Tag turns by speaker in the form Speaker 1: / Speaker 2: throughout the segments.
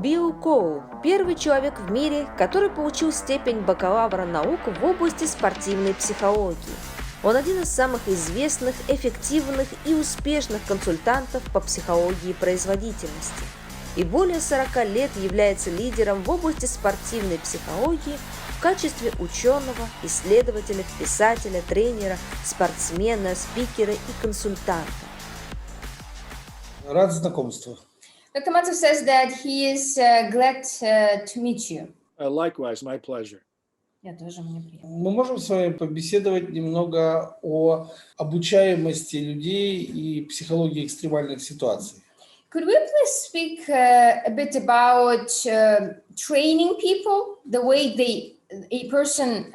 Speaker 1: Билл Коул– первый человек в мире, который получил степень бакалавра наук в области спортивной психологии. Он один из самых известных, эффективных и успешных консультантов по психологии производительности. И более 40 лет является лидером в области спортивной психологии в качестве ученого, исследователя, писателя, тренера, спортсмена, спикера и консультанта.
Speaker 2: Рад знакомству.
Speaker 3: Dr. Mальцев says that he is glad to meet you.
Speaker 4: Likewise, my pleasure.
Speaker 3: Я тоже, мне приятно.
Speaker 2: Мы можем с вами побеседовать немного о обучаемости людей и психологии экстремальных ситуаций.
Speaker 3: Could we please speak a bit about training people, the way a person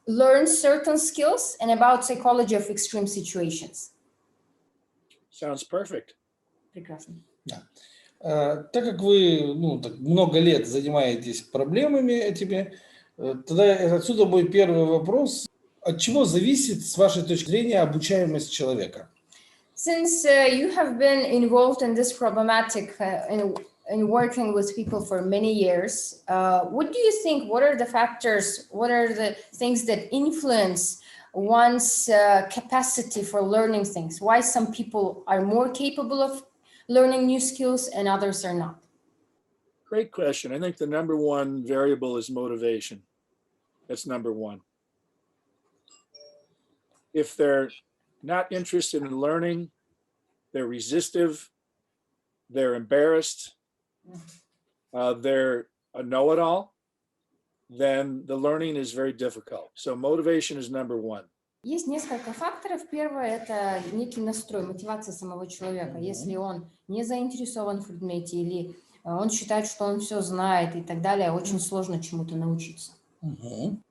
Speaker 3: learns certain skills, and about psychology of extreme situations?
Speaker 4: Sounds perfect.
Speaker 3: Прекрасно.
Speaker 2: Да. Так как вы так много лет занимаетесь проблемами этими, тогда отсюда мой первый вопрос. От чего зависит, с вашей точки зрения, обучаемость человека?
Speaker 3: Since you have been involved in this problematic in working with people for many years, what do you think, what are the factors, what are the things that influence one's capacity for learning things? Why some people are more capable of learning new skills and others are not?
Speaker 4: Great question. I think the number one variable is motivation. That's number one. If they're not interested in learning, they're resistive, they're embarrassed, they're a know-it-all, then the learning is very difficult. So motivation is number one.
Speaker 3: Есть несколько факторов. Первое – это некий настрой, мотивация самого человека. Если он не заинтересован в предмете или он считает, что он все знает и так далее, очень сложно чему-то научиться.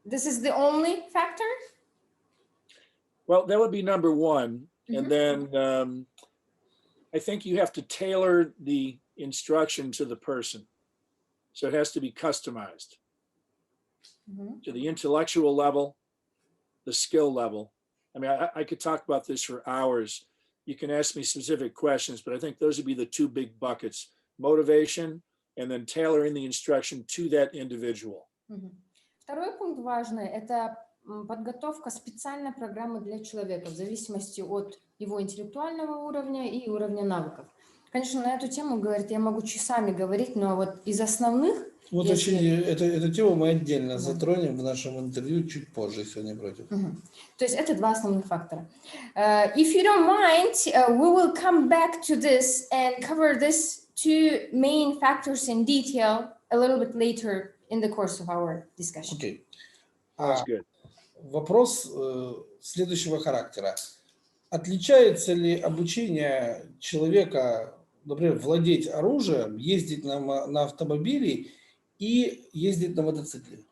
Speaker 3: This is the only factor?
Speaker 4: Well, that would be number one. And then I think you have to tailor the instruction to the person. So it has to be customized to the intellectual level, the skill level. I mean, I could talk about this for hours. You can ask me specific questions, but I think those would be the two big buckets: motivation and then tailoring the instruction to that individual.
Speaker 3: Второй пункт важный – это подготовка специальной программы для человека в зависимости от его интеллектуального уровня и уровня навыков. Конечно, на эту тему, говорит, я могу часами говорить, но вот из основных…
Speaker 2: Вот эту тему мы отдельно затронем в нашем интервью чуть позже, если не против.
Speaker 3: То есть это два основных фактора. If you don't mind, we will come back to this and cover this two main factors in detail a little bit later in the course of our discussion.
Speaker 2: Окей.
Speaker 4: That's good.
Speaker 2: Вопрос следующего характера. Отличается ли обучение человека, например, владеть оружием, ездить на автомобиле и ездить на мотоцикле?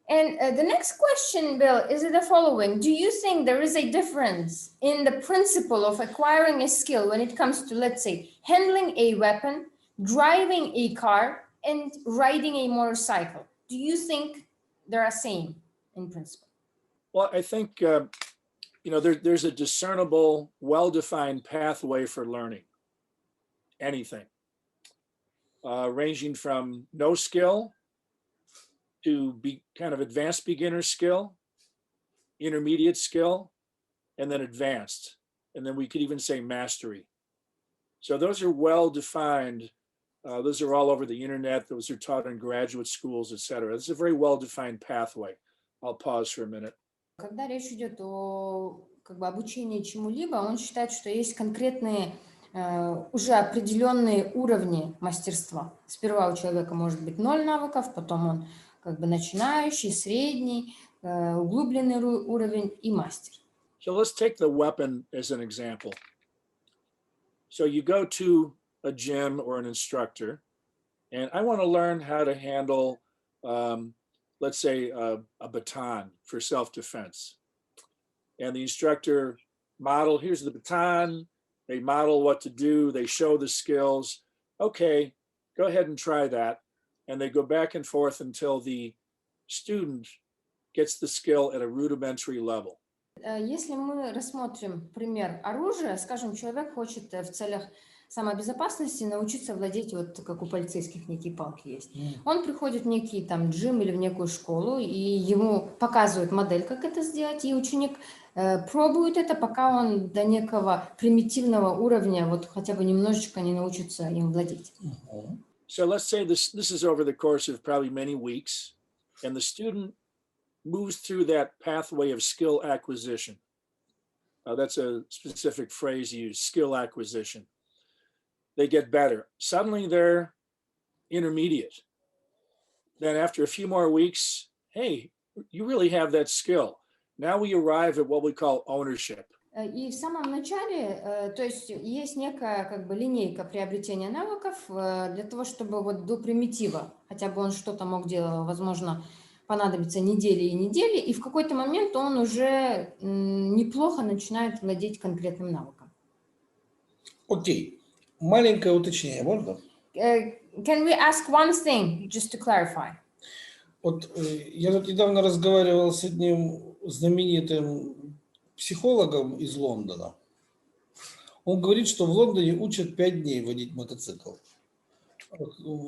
Speaker 3: And the next question, Bill, is the following. Do you think there is a difference in the principle of acquiring a skill when it comes to, let's say, handling a weapon, driving a car, and riding a motorcycle? Do you think they're the same in principle?
Speaker 4: Well, I think, there's a discernible, well-defined pathway for learning anything, ranging from no skill to be kind of advanced beginner skill, intermediate skill, and then advanced. And then we could even say mastery. So those are well-defined. Those are all over the internet. Those are taught in graduate schools, et cetera. It's a very well-defined pathway. I'll pause for a minute.
Speaker 3: Когда речь идет о обучении чему-либо, он считает, что есть конкретные уже определенные уровни мастерства. Сперва у человека может быть 0 навыков, потом он начинающий, средний, углубленный уровень и мастер.
Speaker 4: So let's take the weapon as an example. So you go to a gym or an instructor, and I want to learn how to handle, let's say, a baton for self-defense. And the instructor here's the baton, they model what to do, they show the skills. Okay, go ahead and try that. And they go back and forth until the student gets the skill at a rudimentary level.
Speaker 3: Если мы рассмотрим пример оружия, скажем, человек хочет в целях самобезопасности научиться владеть, вот как у полицейских некие палки есть. Он приходит в некий там джим или в некую школу, и ему показывают модель, как это сделать, и ученик пробует это, пока он до некого примитивного уровня, вот хотя бы немножечко не научится им владеть.
Speaker 4: So let's say this is over the course of probably many weeks, and the student moves through that pathway of skill acquisition. That's a specific phrase used, skill acquisition. They get better. Suddenly they're intermediate. Then after a few more weeks, hey, you really have that skill. Now we arrive at what we call ownership.
Speaker 3: И в самом начале, то есть есть некая как бы линейка приобретения навыков для того, чтобы вот до примитива, хотя бы он что-то мог делать, возможно, понадобится недели и недели, и в какой-то момент он уже неплохо начинает владеть конкретным навыком.
Speaker 2: Окей. Маленькое уточнение, можно?
Speaker 3: Can we ask one thing, just to clarify?
Speaker 2: Вот я тут недавно разговаривал с одним знаменитым психологом из Лондона. Он говорит, что в Лондоне учат 5 дней водить мотоцикл.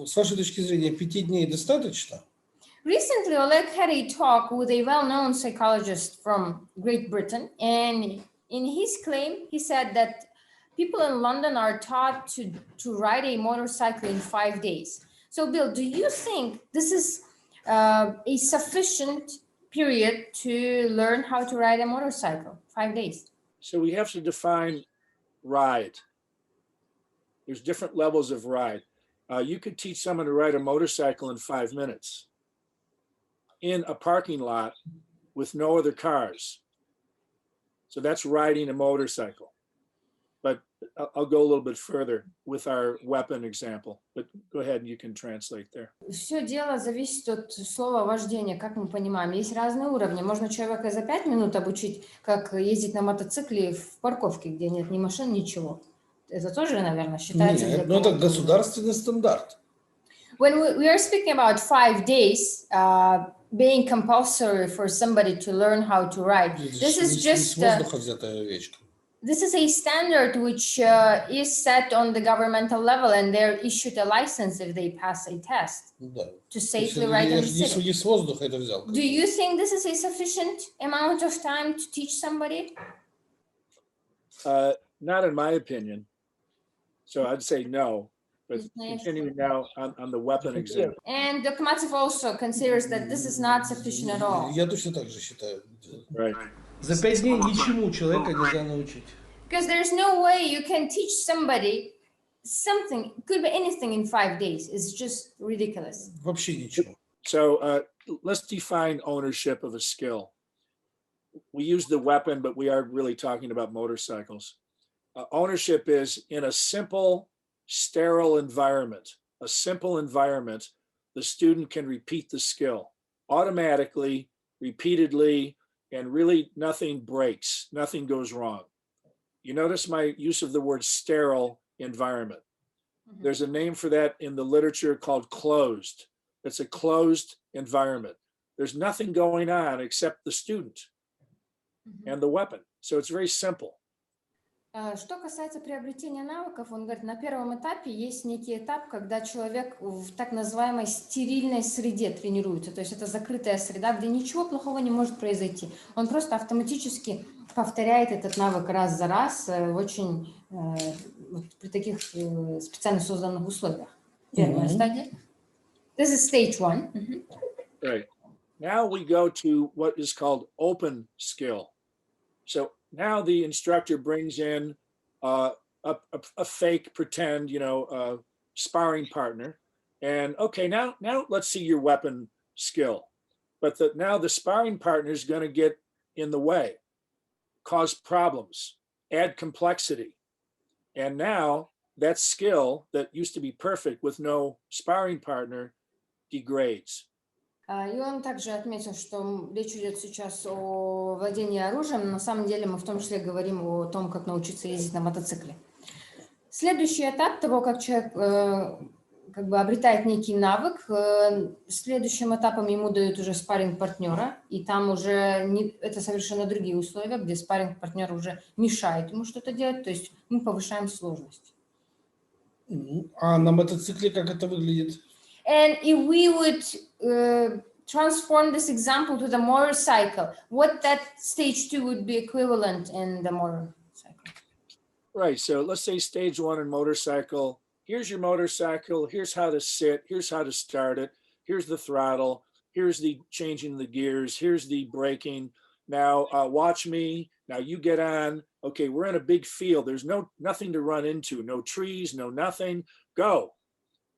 Speaker 2: С вашей точки зрения, 5 дней достаточно?
Speaker 3: Recently, Oleg had a talk with a well-known psychologist from Great Britain, and in his claim, he said that people in London are taught to ride a motorcycle in 5 days. So, Bill, do you think this is a sufficient period to learn how to ride a motorcycle? 5 days.
Speaker 4: So we have to define ride. There's different levels of ride. You could teach someone to ride a motorcycle in 5 minutes in a parking lot with no other cars. So that's riding a motorcycle. But I'll go a little bit further with our weapon example. But go ahead and you can translate there.
Speaker 3: Все дело зависит от слова вождения, как мы понимаем. Есть разные уровни. Можно человека за 5 минут обучить, как ездить на мотоцикле в парковке, где нет ни машин, ничего. Это тоже, наверное, считается...
Speaker 2: Нет, но это государственный стандарт.
Speaker 3: When we are speaking about 5 days being compulsory for somebody to learn how to ride, this is just... This is a standard which is set on the governmental level, and they're issued a license if they pass a test to safely ride in the city. Do you think this is a sufficient amount of time to teach somebody?
Speaker 4: Not in my opinion. So I'd say no. But continuing now on the weapon example.
Speaker 3: And Dr. Mальцев also considers that this is not sufficient at all.
Speaker 2: Я точно так же считаю.
Speaker 4: Right.
Speaker 2: За 5 дней ничему человека нельзя научить.
Speaker 3: Because there's no way you can teach somebody something, could be anything in 5 days. It's just ridiculous.
Speaker 2: Вообще ничего.
Speaker 4: So let's define ownership of a skill. We use the weapon, but we are really talking about motorcycles. Ownership is in a simple, sterile environment. A simple environment, the student can repeat the skill automatically, repeatedly, and really nothing breaks, nothing goes wrong. You notice my use of the word sterile environment. Mm-hmm. There's a name for that in the literature called closed. It's a closed environment. There's nothing going on except the student and the weapon. So it's very simple.
Speaker 3: Что касается приобретения навыков, он говорит, на первом этапе есть некий этап, когда человек в так называемой стерильной среде тренируется. То есть это закрытая среда, где ничего плохого не может произойти. Он просто автоматически повторяет этот навык раз за раз в очень при таких специально созданных условиях. Первая стадия. This is stage 1.
Speaker 4: Right. Now we go to what is called open skill. So now the instructor brings in a fake pretend, sparring partner, and okay, now let's see your weapon skill. But now the sparring partner is going to get in the way, cause problems, add complexity, and now that skill that used to be perfect with no sparring partner degrades.
Speaker 3: И он также отметил, что речь идет сейчас о владении оружием, но на самом деле мы в том числе говорим о том, как научиться ездить на мотоцикле. Следующий этап того, как человек обретает некий навык, следующим этапом ему дают уже спарринг-партнера, и там уже это совершенно другие условия, где спарринг-партнер уже мешает ему что-то делать, то есть мы повышаем сложность.
Speaker 2: А на мотоцикле как это выглядит?
Speaker 3: And if we would transform this example to the motorcycle, what that stage 2 would be equivalent in the motorcycle?
Speaker 4: Right. So let's say stage one in motorcycle. Here's your motorcycle. Here's how to sit. Here's how to start it. Here's the throttle. Here's the changing the gears. Here's the braking. Now watch me. Now you get on. Okay, we're in a big field. There's nothing to run into. No trees. No nothing. Go.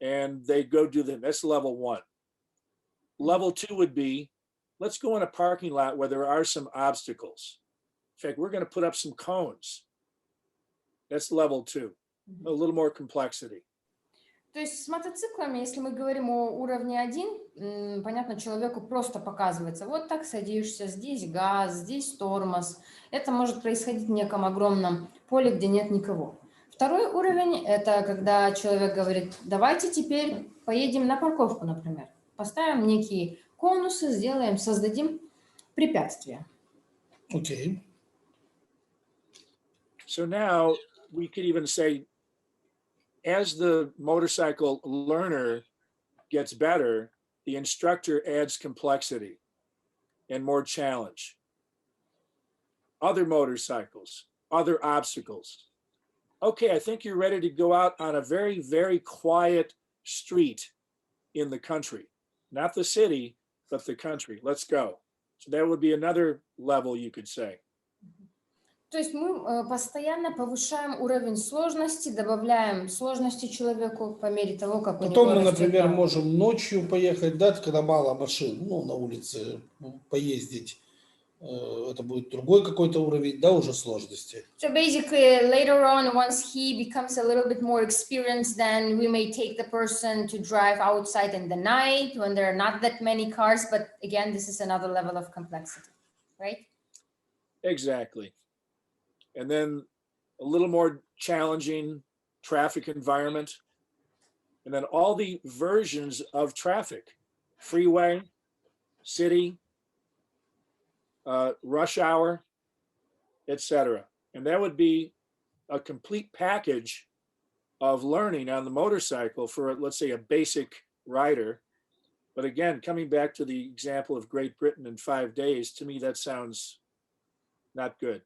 Speaker 4: And they go do them. That's level one. Level two would be, let's go in a parking lot where there are some obstacles. In fact, we're going to put up some cones. That's level two. A little more complexity.
Speaker 3: То есть с мотоциклами, если мы говорим о уровне 1, понятно, человеку просто показывается, вот так садишься, здесь газ, здесь тормоз. Это может происходить в неком огромном поле, где нет никого. Второй уровень – это когда человек говорит, давайте теперь поедем на парковку, например. Поставим некие конусы, создадим препятствия.
Speaker 2: Окей.
Speaker 4: So now we could even say, as the motorcycle learner gets better, the instructor adds complexity and more challenge. Other motorcycles, other obstacles. Okay, I think you're ready to go out on a very, very quiet street in the country. Not the city, but the country. Let's go. So that would be another level, you could say.
Speaker 3: То есть мы постоянно повышаем уровень сложности, добавляем сложности человеку по мере того, как у него
Speaker 2: Потом мы,
Speaker 3: растет
Speaker 2: например,
Speaker 3: навык.
Speaker 2: можем ночью поехать, да, когда мало машин, на улице поездить. Это будет другой какой-то уровень, да, уже сложности.
Speaker 3: So basically, later on, once he becomes a little bit more experienced, then we may take the person to drive outside in the night when there are not that many cars. But again, this is another level of complexity, right?
Speaker 4: Exactly. And then a little more challenging traffic environment. And then all the versions of traffic, freeway, city, rush hour, etc. And that would be a complete package of learning on the motorcycle for, let's say, a basic rider. But again, coming back to the example of Great Britain in 5 days, to me, that sounds not good.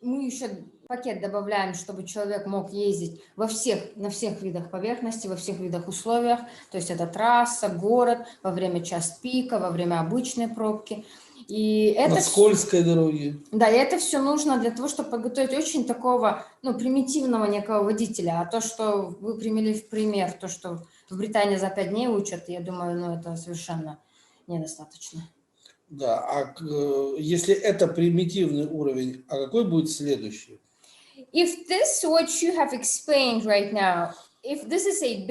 Speaker 3: Мы еще пакет добавляем, чтобы человек мог ездить на всех видах поверхности, во всех видах условиях. То есть это трасса, город, во время час пика, во время обычной пробки. И это
Speaker 2: На скользкой дороге.
Speaker 3: Да, и это все нужно для того, чтобы подготовить очень такого, примитивного некого водителя. А то, что вы привели в пример, то, что в Британии за 5 дней учат, я думаю, это совершенно недостаточно.
Speaker 2: Да, а если это примитивный уровень, а какой будет следующий?
Speaker 3: If this, what you have explained right now, if this is a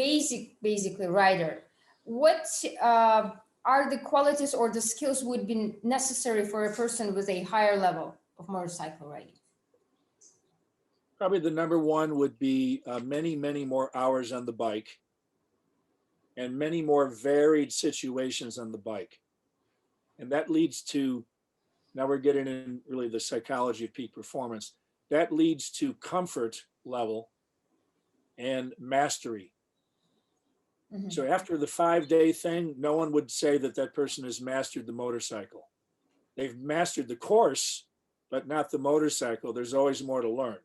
Speaker 3: basically rider, what are the qualities or the skills would be necessary for a person with a higher level of motorcycle riding?
Speaker 4: Probably the number one would be many, many more hours on the bike and many more varied situations on the bike. And that leads to, now we're getting in really the psychology of peak performance, that leads to comfort level and mastery. Mm-hmm. So after the 5-day thing, no one would say that that person has mastered the motorcycle. They've mastered the course, but not the motorcycle. There's always more to learn.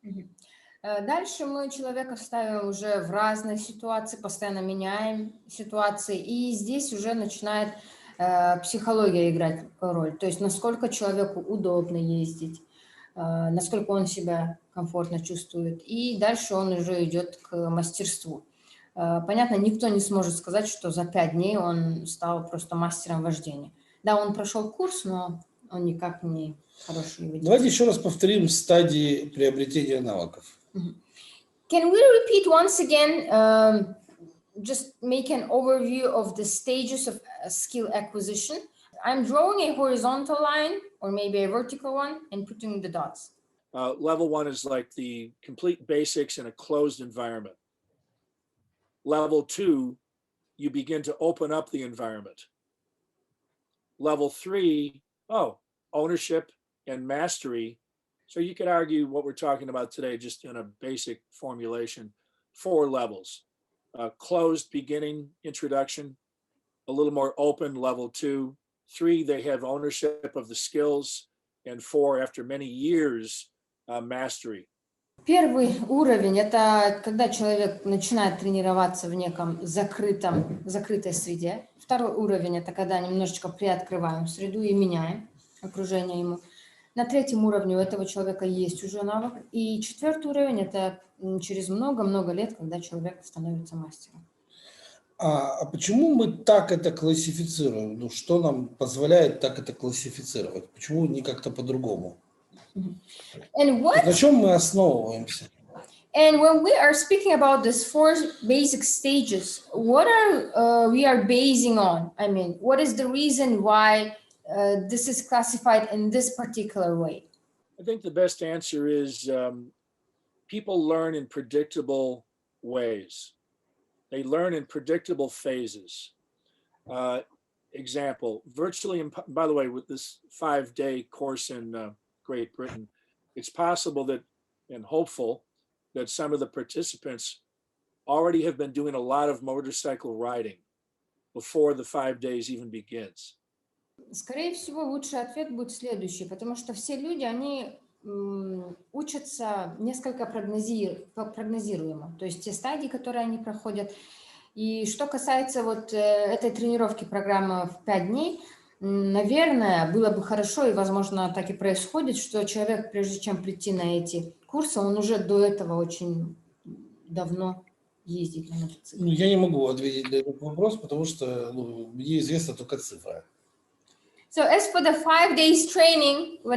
Speaker 3: Mm-hmm. Дальше мы человека ставим уже в разные ситуации, постоянно меняем ситуации, и здесь уже начинает психология играть роль. То есть насколько человеку удобно ездить, насколько он себя комфортно чувствует. И дальше он уже идет к мастерству. Понятно, никто не сможет сказать, что за 5 дней он стал просто мастером вождения. Да, он прошел курс, но он никак не хороший водитель.
Speaker 2: Давайте еще раз повторим стадии приобретения навыков.
Speaker 3: Can we repeat once again, just make an overview of the stages of skill acquisition? I'm drawing a horizontal line or maybe a vertical one and putting the dots.
Speaker 4: Level 1 is like the complete basics in a closed environment. Level 2, you begin to open up the environment. Level 3, ownership and mastery. So you could argue what we're talking about today just in a basic formulation. 4 levels. Closed beginning, introduction, a little more open, level 2. 3, they have ownership of the skills, and 4, after many years, mastery.
Speaker 3: Первый уровень – это когда человек начинает тренироваться в неком закрытой среде. Второй уровень – это когда немножечко приоткрываем среду и меняем окружение ему. На третьем уровне у этого человека есть уже навык. И четвертый уровень – это через много-много лет, когда человек становится мастером.
Speaker 2: А почему мы так это классифицируем? Ну, что нам позволяет так это классифицировать? Почему не как-то по-другому? На чем мы основываемся?
Speaker 3: And when we are speaking about these 4 basic stages, what are we are basing on? I mean, what is the reason why this is classified in this particular way?
Speaker 4: I think the best answer is people learn in predictable ways. They learn in predictable phases. Example, virtually, by the way, with this 5-day course in Great Britain, it's possible that, and hopeful, that some of the participants already have been doing a lot of motorcycle riding before the 5 days even begins.
Speaker 3: Скорее всего, лучший ответ будет следующий, потому что все люди, они учатся несколько прогнозируемо, то есть те стадии, которые они проходят. И что касается вот этой тренировки программы в 5 дней, наверное, было бы хорошо, и, возможно, так и происходит, что человек, прежде чем прийти на эти курсы, он уже до этого очень давно ездит на мотоцикле.
Speaker 2: Ну, я не могу ответить на этот вопрос, потому что мне известна только цифра.
Speaker 3: So as for the 5 days training, we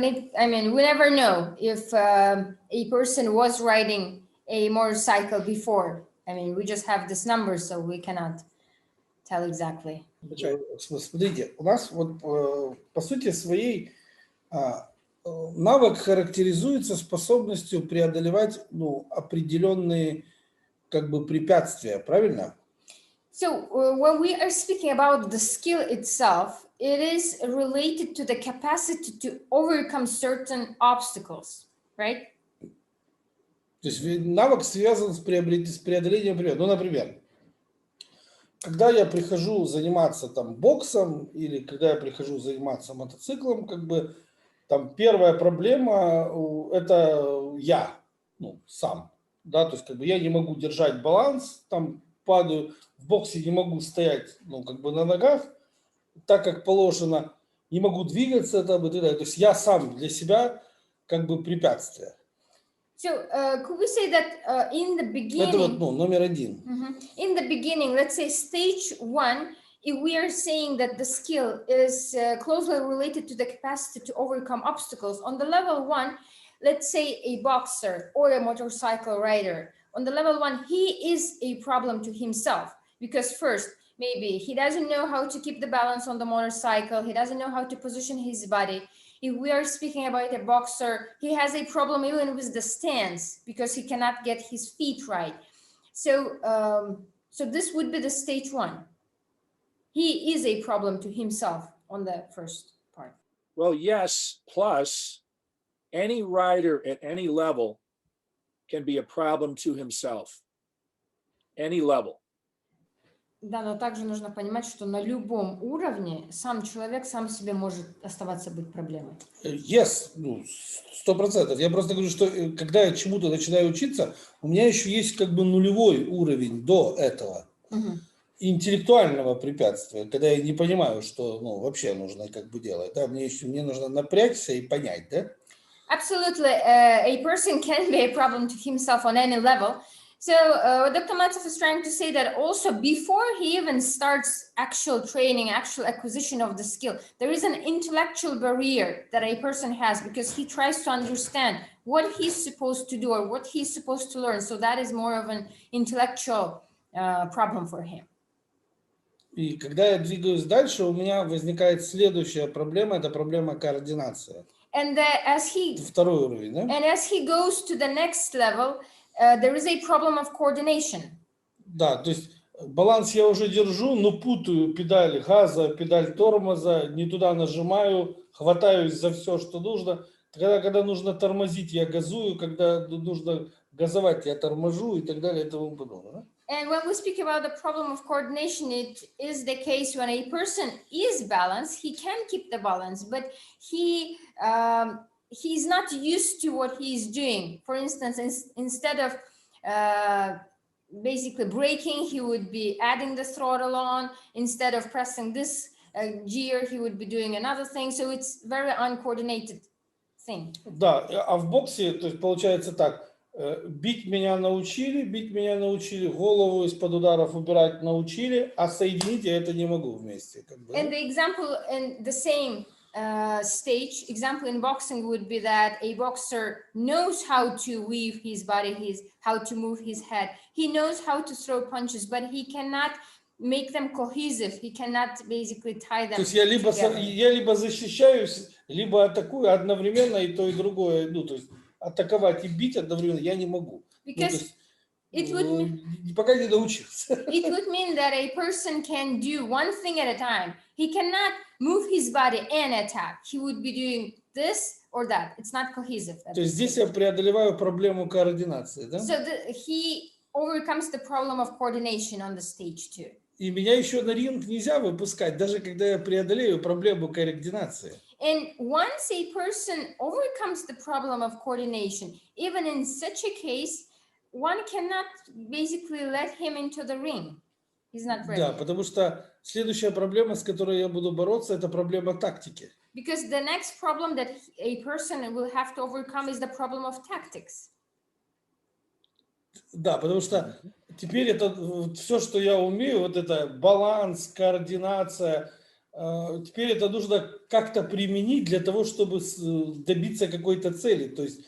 Speaker 3: never know if a person was riding a motorcycle before. We just have this number, so we cannot tell exactly.
Speaker 2: Смотрите, у нас вот по сути своей навык характеризуется способностью преодолевать определенные препятствия, правильно?
Speaker 3: So when we are speaking about the skill itself, it is related to the capacity to overcome certain obstacles, right?
Speaker 2: То есть навык связан с преодолением препятствий. Ну, например, когда я прихожу заниматься боксом или когда я прихожу заниматься мотоциклом, первая проблема это я, сам, да, то есть я не могу держать баланс, падаю, в боксе не могу стоять, на ногах, так как положено, не могу двигаться, и так далее. То есть я сам для себя препятствие.
Speaker 3: So could we say that in the beginning?
Speaker 2: Это вот номер один.
Speaker 3: In the beginning, let's say stage 1, if we are saying that the skill is closely related to the capacity to overcome obstacles, on the level 1, let's say a boxer or a motorcycle rider, on the level 1, he is a problem to himself because first, maybe he doesn't know how to keep the balance on the motorcycle, he doesn't know how to position his body. If we are speaking about a boxer, he has a problem even with the stance because he cannot get his feet right. So, so this would be the stage 1. He is a problem to himself on the first part.
Speaker 4: Well, yes, plus any rider at any level can be a problem to himself. Any level.
Speaker 3: Да, но также нужно понимать, что на любом уровне сам человек сам себе может оставаться быть проблемой.
Speaker 2: Yes, 100%. Я просто говорю, что когда я чему-то начинаю учиться, у меня еще есть нулевой уровень до этого. Интеллектуального препятствия, когда я не понимаю, что вообще нужно делать. Да? Мне нужно напрячься и понять, да?
Speaker 3: Absolutely. A person can be a problem to himself on any level. So Dr. Mальцев is trying to say that also before he even starts actual training, actual acquisition of the skill, there is an intellectual barrier that a person has because he tries to understand what he's supposed to do or what he's supposed to learn. So that is more of an intellectual problem for him.
Speaker 2: И когда я двигаюсь дальше, у меня возникает следующая проблема, это проблема координации.
Speaker 3: And
Speaker 2: Второй уровень, да?
Speaker 3: And as he goes to the next level, there is a problem of coordination. Да,
Speaker 2: то есть баланс я уже держу, но путаю педаль газа, педаль тормоза, не туда нажимаю, хватаюсь за все, что нужно. Когда нужно тормозить, я газую, когда нужно газовать я торможу и так далее и тому подобное. Да?
Speaker 3: And when we speak about the problem of coordination, it is the case when a person is balanced, he can keep the balance, but he's not used to what he's doing. For instance, instead of basically braking, he would be adding the throttle on. Instead of pressing this gear, he would be doing another thing. So it's very uncoordinated thing.
Speaker 2: Да, а в боксе, то есть получается так, бить меня научили, голову из-под ударов убирать научили, а соединить я это не могу вместе. Как бы.
Speaker 3: And the example in the same stage, example in boxing would be that a boxer knows how to weave his body, how to move his head. He knows how to throw punches, but he cannot make them cohesive. He cannot basically tie them.
Speaker 2: То есть я либо защищаюсь, либо атакую одновременно и то, и другое. Ну, то есть атаковать и бить одновременно я не могу.
Speaker 3: Because
Speaker 2: пока не научился.
Speaker 3: It would mean that a person can do one thing at a time. He cannot move his body and attack. He would be doing this or that. It's not cohesive.
Speaker 2: То есть здесь я преодолеваю проблему координации, да?
Speaker 3: So he overcomes the problem of coordination on the stage too.
Speaker 2: И меня еще на ринг нельзя выпускать, даже когда я преодолею проблему координации.
Speaker 3: And once a person overcomes the problem of coordination, even in such a case, one cannot basically let him into the ring. He's not ready.
Speaker 2: Да, потому что следующая проблема, с которой я буду бороться, это проблема тактики.
Speaker 3: Because the next problem that a person will have to overcome is the problem of tactics.
Speaker 2: Да, потому что теперь это все, что я умею, вот это баланс, координация, теперь это нужно как-то применить для того, чтобы добиться какой-то цели, то есть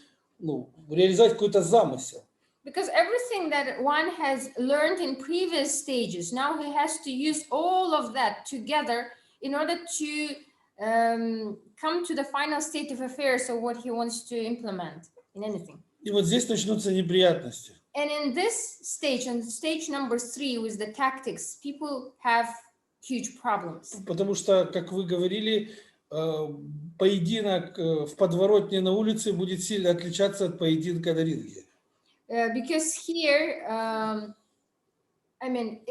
Speaker 2: реализовать какой-то замысел.
Speaker 3: Because everything that one has learned in previous stages, now he has to use all of that together in order to come to the final state of affairs of what he wants to implement in anything.
Speaker 2: И вот здесь начнутся неприятности.
Speaker 3: And in this stage, on stage number 3 with the tactics, people have huge problems.
Speaker 2: Потому что, как вы говорили, поединок в подворотне на улице будет сильно отличаться от поединка на ринге.
Speaker 3: Because here, I mean,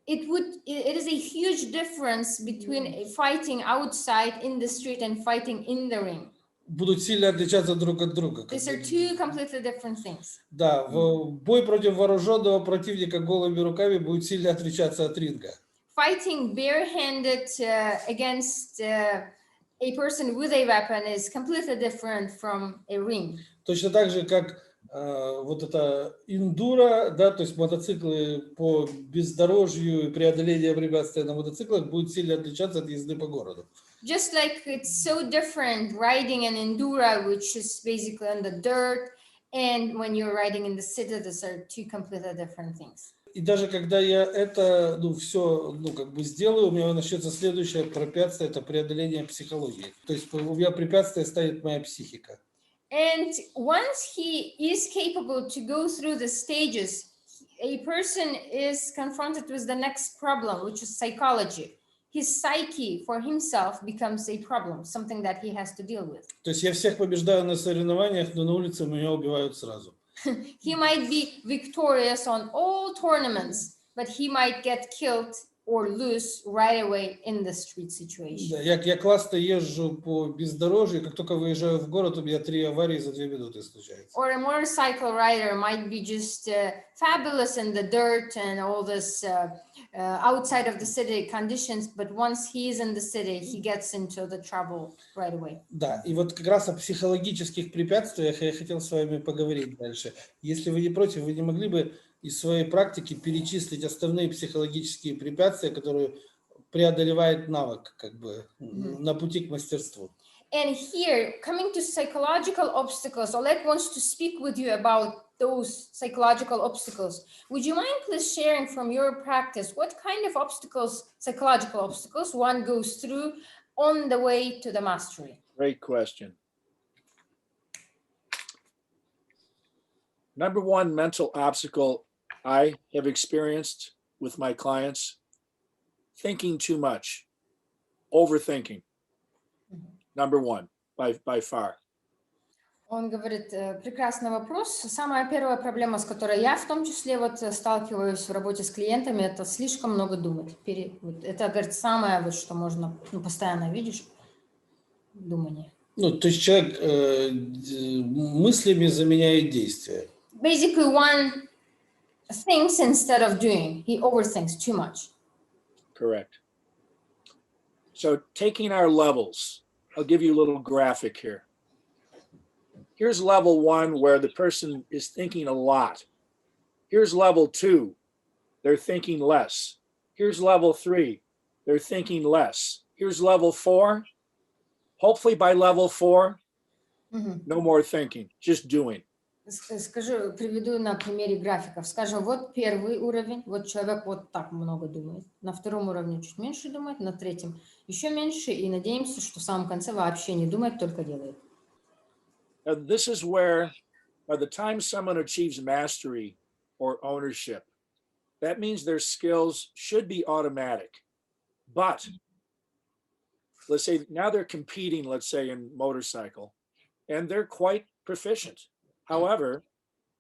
Speaker 3: it is a huge difference between fighting outside in the street and fighting in the ring.
Speaker 2: Будут сильно отличаться друг от друга.
Speaker 3: These are two completely different things.
Speaker 2: Да, бой против вооруженного противника голыми руками будет сильно отличаться от ринга.
Speaker 3: Fighting barehanded against a person with a weapon is completely different from a ring.
Speaker 2: Точно так же, как вот это эндуро, да, то есть мотоциклы по бездорожью и преодоление препятствий на мотоциклах будет сильно отличаться от езды по городу.
Speaker 3: Just like it's so different riding an enduro, which is basically on the dirt, and when you're riding in the city, these are two completely different things.
Speaker 2: И даже когда я это, все, как бы сделаю, у меня начнется следующее препятствие, это преодоление психологии. То есть у меня препятствие станет моя психика.
Speaker 3: And once he is capable to go through the stages, a person is confronted with the next problem, which is psychology. His psyche for himself becomes a problem, something that he has to deal with.
Speaker 2: То есть я всех побеждаю на соревнованиях, но на улице меня убивают сразу.
Speaker 3: He might be victorious on all tournaments, but he might get killed or lose right away in the street situation.
Speaker 2: Да, я классно езжу по бездорожью, как только выезжаю в город, у меня 3 аварии за 2 минуты случается.
Speaker 3: Or a motorcycle rider might be just fabulous in the dirt and all this outside of the city conditions, but once he is in the city, he gets into the trouble right away.
Speaker 2: Да, и вот как раз о психологических препятствиях я хотел с вами поговорить дальше. Если вы не против, вы не могли бы из своей практики перечислить основные психологические препятствия, которые преодолевает навык, как бы, на пути к мастерству.
Speaker 3: And here, coming to psychological obstacles, Oleg wants to speak with you about those psychological obstacles. Would you mind please sharing from your practice what kind of obstacles, psychological obstacles, one goes through on the way to the mastery?
Speaker 4: Great question. Number one mental obstacle I have experienced with my clients, thinking too much, overthinking. Number one, by far.
Speaker 3: Он говорит, прекрасный вопрос. Самая первая проблема, с которой я в том числе вот сталкиваюсь в работе с клиентами, это слишком много думать. Это, говорит, самое, вот, что можно, постоянно видишь, думание.
Speaker 2: Ну, то есть человек мыслями заменяет действия.
Speaker 3: Basically, one thinks instead of doing. He overthinks too much.
Speaker 4: Correct. So taking our levels, I'll give you a little graphic here. Here's level 1 where the person is thinking a lot. Here's level 2, they're thinking less. Here's level 3, they're thinking less. Here's level 4. Hopefully by level 4, no more thinking, just doing.
Speaker 3: Скажу, приведу на примере графиков. Скажем, вот первый уровень, вот человек вот так много думает. На втором уровне чуть меньше думает, на третьем еще меньше, и надеемся, что в самом конце вообще не думает, только делает.
Speaker 4: This is where, by the time someone achieves mastery or ownership, that means their skills should be automatic. But let's say now they're competing, let's say in motorcycle, and they're quite proficient. However,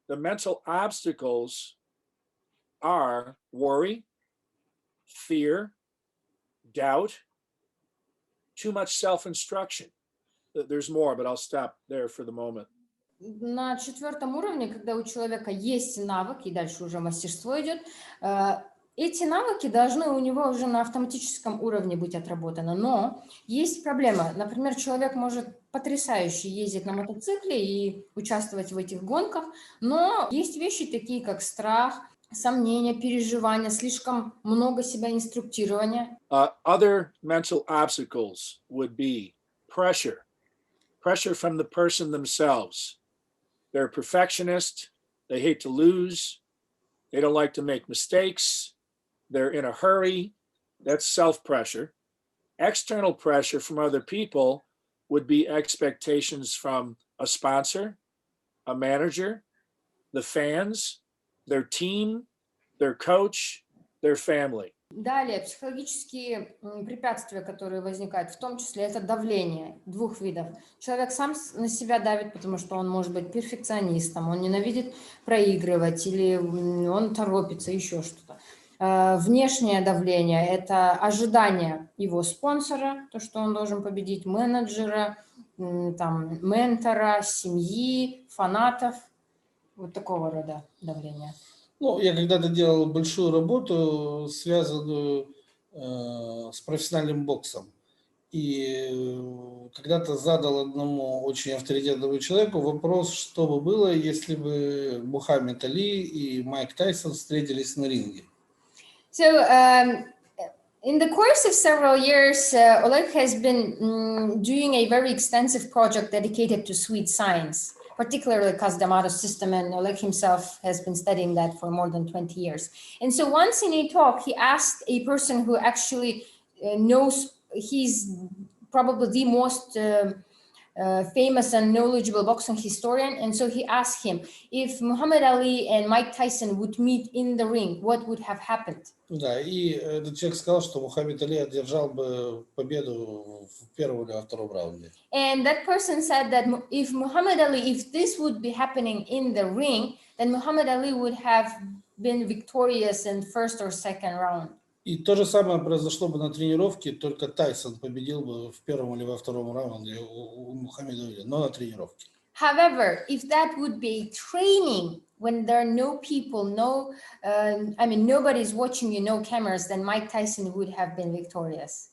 Speaker 4: the mental obstacles are worry, fear, doubt, too much self-instruction. There's more, but I'll stop there for the moment.
Speaker 3: На четвертом уровне, когда у человека есть навык, и дальше уже мастерство идет, эти навыки должны у него уже на автоматическом уровне быть отработаны. Но есть проблема. Например, человек может потрясающе ездить на мотоцикле и участвовать в этих гонках, но есть вещи такие, как страх, сомнения, переживания, слишком много себя инструктирования.
Speaker 4: Other mental obstacles would be pressure from the person themselves. They're a perfectionist. They hate to lose. They don't like to make mistakes. They're in a hurry. That's self-pressure. External pressure from other people would be expectations from a sponsor, a manager, the fans, their team, their coach, their family.
Speaker 3: Далее, психологические препятствия, которые возникают, в том числе это давление двух видов. Человек сам на себя давит, потому что он может быть перфекционистом, он ненавидит проигрывать или он торопится, еще что-то. Внешнее давление – это ожидание его спонсора, то, что он должен победить, менеджера, там, ментора, семьи, фанатов, вот такого рода давление.
Speaker 2: Ну, я когда-то делал большую работу, связанную с профессиональным боксом. И когда-то задал одному очень авторитетному человеку вопрос, что бы было, если бы Мухаммед Али и Майк Тайсон встретились на ринге.
Speaker 3: So, in the course of several years, Oleg has been doing a very extensive project dedicated to sweet science, particularly Kasdamato system, and Oleg himself has been studying that for more than 20 years. And so once in a talk, he asked a person who actually knows, he's probably the most famous and knowledgeable boxing historian. And so he asked him, if Muhammad Ali and Mike Tyson would meet in the ring, what would have happened?
Speaker 2: Да, и этот человек сказал, что Мухаммед Али одержал бы победу в первом или во втором раунде.
Speaker 3: And that person said that if Muhammad Ali, if this would be happening in the ring, then Muhammad Ali would have been victorious in first or second round.
Speaker 2: И то же самое произошло бы на тренировке, только Тайсон победил бы в первом или во втором раунде у Мухаммеда Али, но на тренировке.
Speaker 3: However, if that would be training, when there are no people, nobody's watching you, no cameras, then Mike Tyson would have been victorious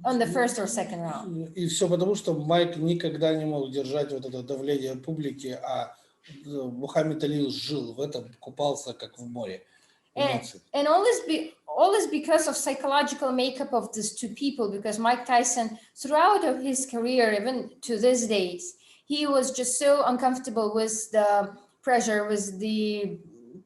Speaker 3: on the first or second round.
Speaker 2: И все потому, что Майк никогда не мог держать вот это давление публики, а Мухаммед Али жил в этом, купался как в море.
Speaker 3: And all is because of psychological makeup of these two people, because Mike Tyson, throughout of his career, even to these days, he was just so uncomfortable with the pressure, with the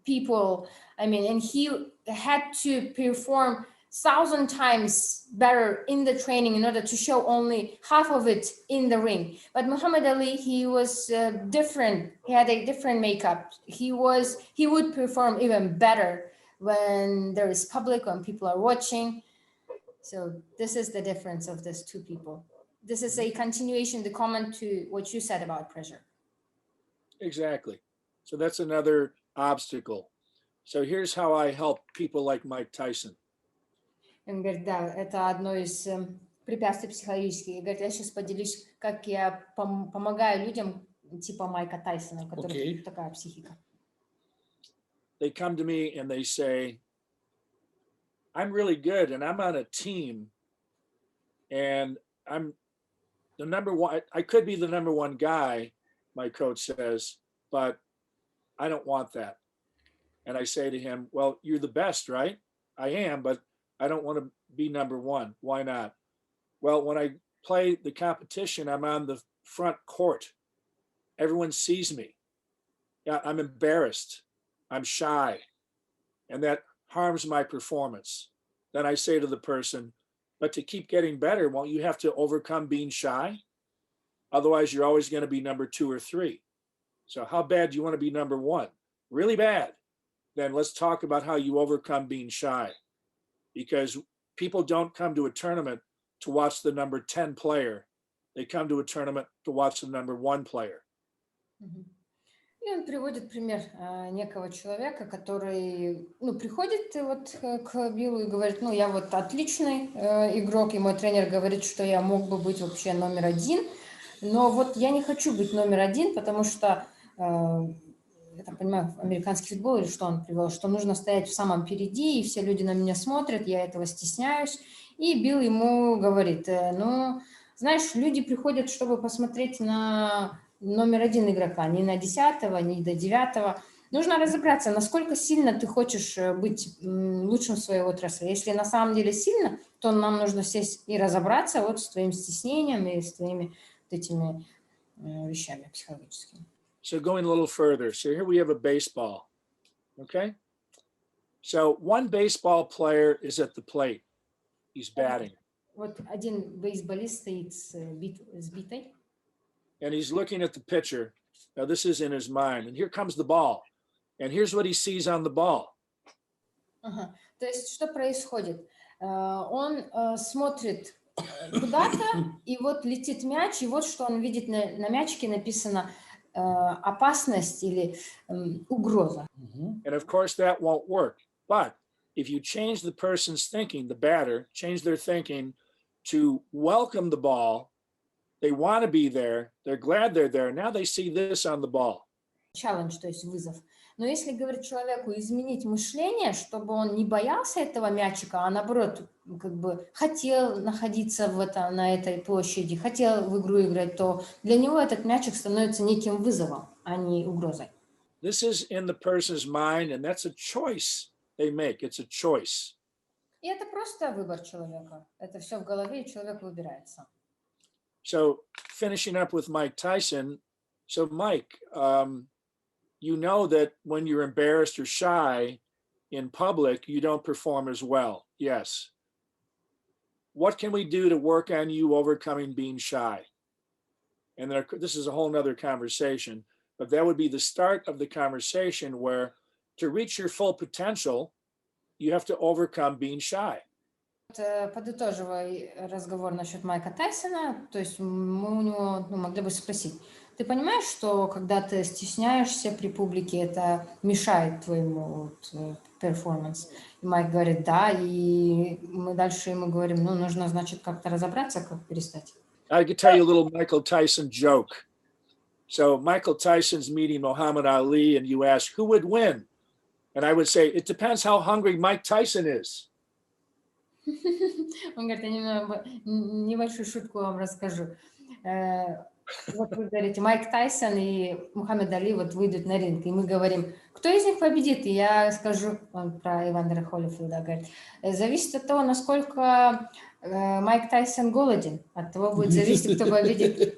Speaker 3: people. And he had to perform 1,000 times better in the training in order to show only half of it in the ring. But Muhammad Ali, he was different. He had a different makeup. He would perform even better when there is public, when people are watching. So this is the difference of these two people. This is a continuation, the comment to what you said about pressure.
Speaker 4: Exactly. So that's another obstacle. So here's how I help people like Mike Tyson.
Speaker 3: Он говорит, да, это одно из препятствий психологических. И говорит, я сейчас поделюсь, как я помогаю людям типа Майка Тайсона, у которых такая психика.
Speaker 4: They come to me and they say, I'm really good and I'm on a team and I'm the number one. I could be the number one guy, my coach says, but I don't want that. And I say to him, well, you're the best, right? I am, but I don't want to be number one. Why not? Well, when I play the competition, I'm on the front court. Everyone sees me. Yeah, I'm embarrassed. I'm shy. And that harms my performance. Then I say to the person, but to keep getting better, won't you have to overcome being shy? Otherwise, you're always going to be number 2 or 3. So how bad do you want to be number 1? Really bad. Then let's talk about how you overcome being shy. Because people don't come to a tournament to watch the number 10 player. They come to a tournament to watch the number 1 player.
Speaker 3: И он приводит пример некого человека, который, приходит вот к Биллу и говорит, я вот отличный игрок, и мой тренер говорит, что я мог бы быть вообще номер 1, но вот я не хочу быть номер 1, потому что, я так понимаю, американский футбол или что он привел, что нужно стоять в самом впереди, и все люди на меня смотрят, я этого стесняюсь. И Билл ему говорит, знаешь, люди приходят, чтобы посмотреть на номер 1 игрока, не на 10-го, не до 9-го. Нужно разобраться, насколько сильно ты хочешь быть лучшим в своей отрасли. Если на самом деле сильно, то нам нужно сесть и разобраться вот с твоим стеснением и с твоими этими вещами психологическими.
Speaker 4: So going a little further. So here we have a baseball. Okay? So one baseball player is at the plate. He's batting.
Speaker 3: Вот один бейсболист стоит с битой.
Speaker 4: And he's looking at the pitcher. Now this is in his mind. And here comes the ball. And here's what he sees on the ball.
Speaker 3: Ага. То есть что происходит? Он смотрит куда-то, и вот летит мяч, и вот что он видит на мячике написано опасность или угроза.
Speaker 4: And of course that won't work. But if you change the person's thinking, the batter, change their thinking to welcome the ball, they want to be there, they're glad they're there. Now they see this on the ball.
Speaker 3: Челлендж, то есть вызов. Но если говорить человеку изменить мышление, чтобы он не боялся этого мячика, а наоборот, как бы хотел находиться на этой площади, хотел в игру играть, то для него этот мячик становится неким вызовом, а не угрозой.
Speaker 4: This is in the person's mind, and that's a choice they make. It's a choice.
Speaker 3: И это просто выбор человека. Это все в голове, и человек выбирается.
Speaker 4: So finishing up with Mike Tyson. So Mike, you know that when you're embarrassed or shy in public, you don't perform as well. Yes. What can we do to work on you overcoming being shy? And this is a whole nother conversation, but that would be the start of the conversation where to reach your full potential, you have to overcome being shy.
Speaker 3: Подытоживая разговор насчет Майка Тайсона, то есть мы у него могли бы спросить, ты понимаешь, что когда ты стесняешься при публике, это мешает твоему перформанс? И Майк говорит, да, и мы дальше ему говорим, нужно, значит, как-то разобраться, как перестать.
Speaker 4: I could tell you a little Michael Tyson joke. So Michael Tyson's meeting Muhammad Ali, and you ask, who would win? And I would say, it depends how hungry Mike Tyson is.
Speaker 3: Он говорит, я небольшую шутку вам расскажу. Вот вы говорите, Майк Тайсон и Мухаммед Али вот выйдут на ринг, и мы говорим, кто из них победит? И я скажу, он про Ивандера Холлифилда говорит, зависит от того, насколько Майк Тайсон голоден, от того будет зависеть, кто победит.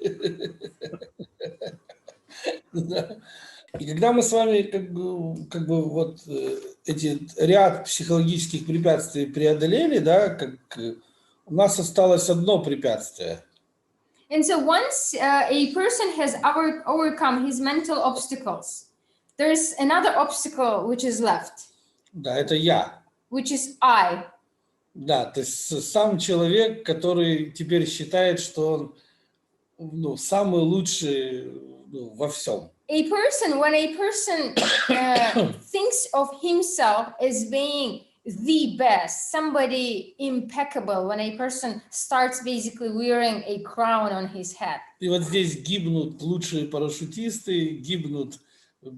Speaker 2: И когда мы с вами как бы вот эти ряд психологических препятствий преодолели, да, у нас осталось одно препятствие.
Speaker 3: And so once a person has overcome his mental obstacles, there's another obstacle which is left.
Speaker 2: Да, это я.
Speaker 3: Which is I.
Speaker 2: Да, то есть сам человек, который теперь считает, что он самый лучший во всем.
Speaker 3: when a person thinks of himself as being the best, somebody impeccable, when a person starts basically wearing a crown on his head.
Speaker 2: И вот здесь гибнут лучшие парашютисты, гибнут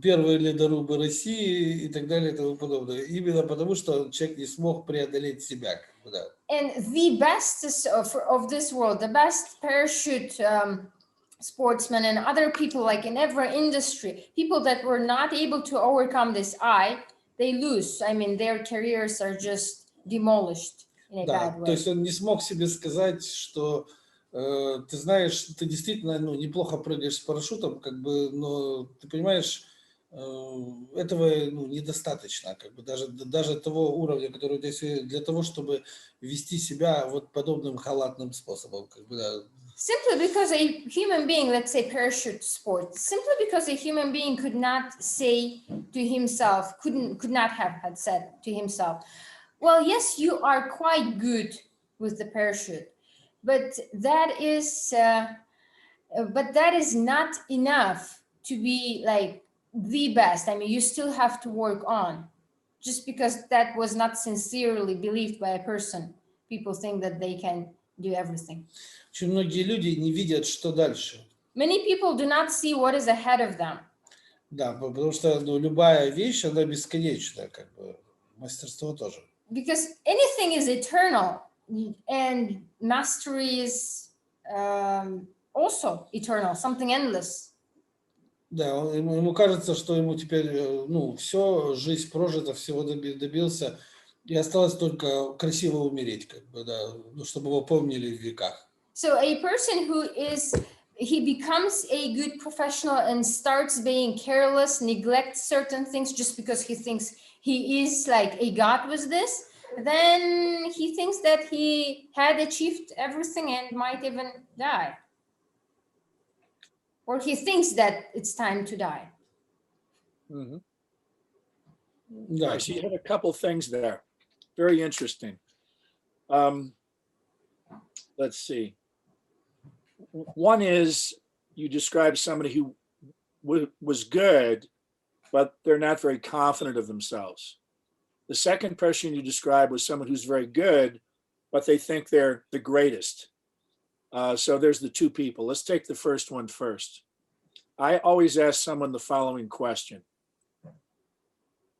Speaker 2: первые ледорубы России и так далее и тому подобное. Именно потому, что человек не смог преодолеть себя. Как бы, да.
Speaker 3: And the best of this world, the best parachute sportsmen and other people, like in every industry, people that were not able to overcome this they lose. I mean, their careers are just demolished in a
Speaker 2: Да,
Speaker 3: bad way.
Speaker 2: то есть он не смог себе сказать, что ты знаешь, ты действительно неплохо прыгаешь с парашютом, как бы, но ты понимаешь, этого недостаточно, как бы даже того уровня, который у тебя есть, для того, чтобы вести себя вот подобным халатным способом, как бы, да.
Speaker 3: Simply because a human being, let's say parachute sport, simply because a human being could not say to himself, could not have had said to himself, well, yes, you are quite good with the parachute, but that is not enough to be like the best. I mean, you still have to work on. Just because that was not sincerely believed by a person, people think that they can do everything.
Speaker 2: Очень многие люди не видят, что дальше.
Speaker 3: Many people do not see what is ahead of them.
Speaker 2: Да, потому что любая вещь, она бесконечная, как бы, мастерство тоже.
Speaker 3: Because anything is eternal, and mastery is also eternal, something endless.
Speaker 2: Да, ему кажется, что ему теперь, все, жизнь прожита, всего добился, и осталось только красиво умереть, как бы, да, чтобы его помнили в веках.
Speaker 3: So a person he becomes a good professional and starts being careless, neglects certain things just because he thinks he is like a god with this, then he thinks that he had achieved everything and might even die. Or he thinks that it's time to die.
Speaker 4: Mm-hmm.
Speaker 2: Да.
Speaker 4: Right, so you have a couple things there. Very interesting. Let's see. One is you describe somebody who was good, but they're not very confident of themselves. The second person you describe was someone who's very good, but they think they're the greatest. So there's the two people. Let's take the first one first. I always ask someone the following question.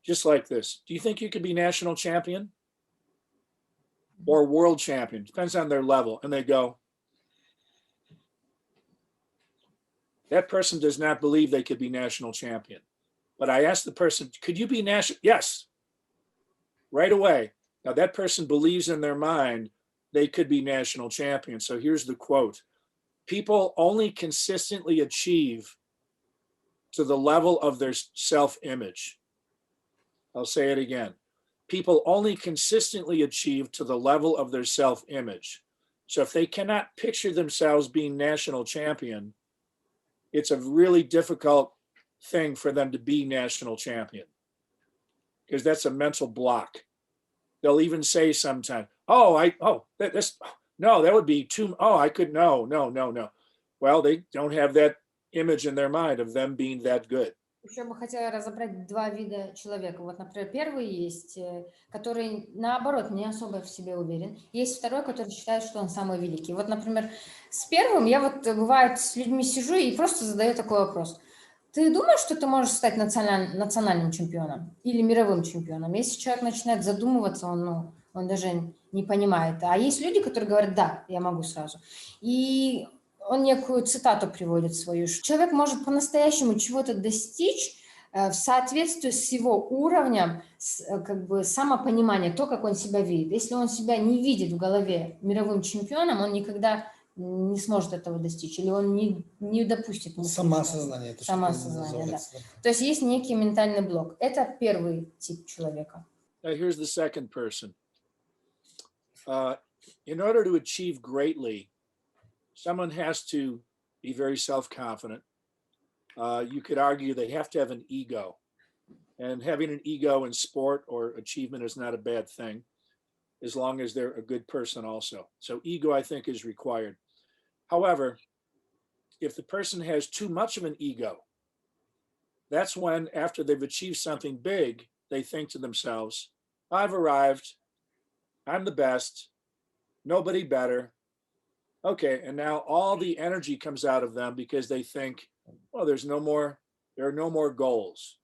Speaker 4: Just like this. Do you think you could be national champion or world champion? Depends on their level. And they go, that person does not believe they could be national champion. But I asked the person, could you be national? Yes, right away. Now that person believes in their mind they could be national champion. So here's the quote. People only consistently achieve to the level of their self-image. I'll say it again. People only consistently achieve to the level of their self-image. So if they cannot picture themselves being national champion, it's a really difficult thing for them to be national champion, because that's a mental block. They'll even say sometimes, that would be too, I could, no. Well, they don't have that image in their mind of them being that good.
Speaker 3: Еще бы хотела разобрать два вида человека. Вот, например, первый есть, который, наоборот, не особо в себе уверен. Есть второй, который считает, что он самый великий. Вот, например, с первым я вот, бывает, с людьми сижу и просто задаю такой вопрос. Ты думаешь, что ты можешь стать национальным чемпионом или мировым чемпионом? Если человек начинает задумываться, он даже не понимает. А есть люди, которые говорят, да, я могу сразу. И он некую цитату приводит свою. Человек может по-настоящему чего-то достичь в соответствии с его уровнем как бы самопонимания, то, как он себя видит. Если он себя не видит в голове мировым чемпионом, он никогда не сможет этого достичь, или он не допустит.
Speaker 2: Самоосознание.
Speaker 3: Самоосознание, да. То есть есть некий ментальный блок. Это первый тип человека.
Speaker 4: Now here's the second person. In order to achieve greatly, someone has to be very self-confident. You could argue they have to have an ego. And having an ego in sport or achievement is not a bad thing, as long as they're a good person also. So ego, I think, is required. However, if the person has too much of an ego, that's when, after they've achieved something big, they think to themselves, I've arrived, I'm the best, nobody better. Okay, and now all the energy comes out of them because they think, well, there are no more goals.